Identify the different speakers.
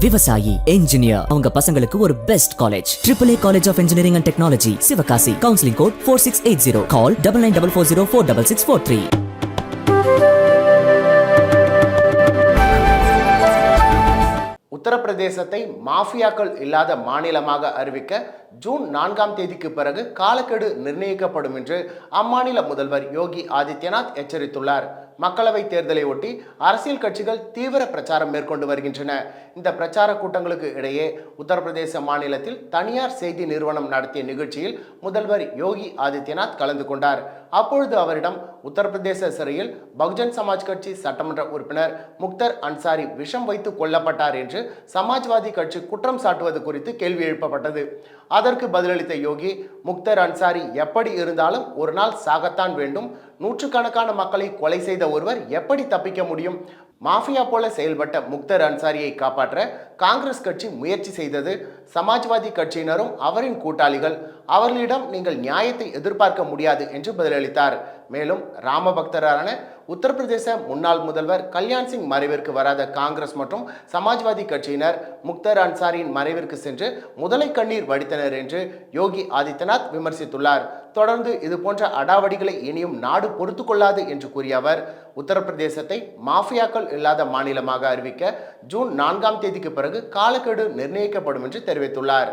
Speaker 1: விவசாயி, என்ஜினியர் அவங்க பசங்களுக்கு ஒரு best college AAA college of engineering and technology, Sivakasi. Counselling code 4680. Call 9944046643.
Speaker 2: உத்தரப்பிரதேசத்தை மாஃபியாக்கள் இல்லாத மாநிலமாக அறிவிக்க ஜூன் 4ஆம் தேதிக்கு பிறகு காலக்கெடு நிர்ணயிக்கப்படும் என்று அம்மாநில முதல்வர் யோகி ஆதித்யநாத் எச்சரித்துள்ளார். மக்களவை தேர்தலை ஒட்டி அரசியல் கட்சிகள் தீவிர பிரச்சாரம் மேற்கொண்டு வருகின்றன. இந்த பிரச்சார கூட்டங்களுக்கு இடையே உத்தரப்பிரதேச மாநிலத்தில் தனியார் செய்தி நிறுவனம் நடத்திய நிகழ்ச்சியில் முதல்வர் யோகி ஆதித்யநாத் கலந்து கொண்டார். அப்பொழுது அவரிடம் உத்தரப்பிரதேச சிறையில் பகுஜன் சமாஜ் கட்சி சட்டமன்ற உறுப்பினர் முக்தர் அன்சாரி விஷம் வைத்து கொல்லப்பட்டார் என்று சமாஜ்வாதி கட்சி குற்றம் சாட்டுவது குறித்து கேள்வி எழுப்பப்பட்டது. அதற்கு பதிலளித்த யோகி, முக்தர் அன்சாரி எப்படி இருந்தாலும் ஒரு நாள் சாகத்தான் வேண்டும். நூற்றுக்கணக்கான மக்களை கொலை செய்த ஒருவர் எப்படி தப்பிக்க முடியும்? மாஃபியா போல செயல்பட்ட முக்தர் அன்சாரியை காப்பாற்ற காங்கிரஸ் கட்சி முயற்சி செய்தது. சமாஜ்வாதி கட்சியினரும் அவரின் கூட்டாளிகள். அவர்களிடம் நீங்கள் நியாயத்தை எதிர்பார்க்க முடியாது என்று பதிலளித்தார். மேலும் ராமபக்தரான உத்தரப்பிரதேச முன்னாள் முதல்வர் கல்யாண் சிங் மறைவிற்கு வராத காங்கிரஸ் மற்றும் சமாஜ்வாதி கட்சியினர் முக்தர் அன்சாரியின் மறைவிற்கு சென்று முதலை கண்ணீர் வடித்தனர் என்று யோகி ஆதித்யநாத் விமர்சித்துள்ளார். தொடர்ந்து இதுபோன்ற அடாவடிகளை இனியும் நாடு பொறுத்து கொள்ளாது என்று கூறிய அவர், உத்தரப்பிரதேசத்தை மாஃபியாக்கள் இல்லாத மாநிலமாக அறிவிக்க ஜூன் 4ஆம் தேதிக்கு பிறகு காலக்கெடு நிர்ணயிக்கப்படும் என்று தெரிவித்துள்ளார்.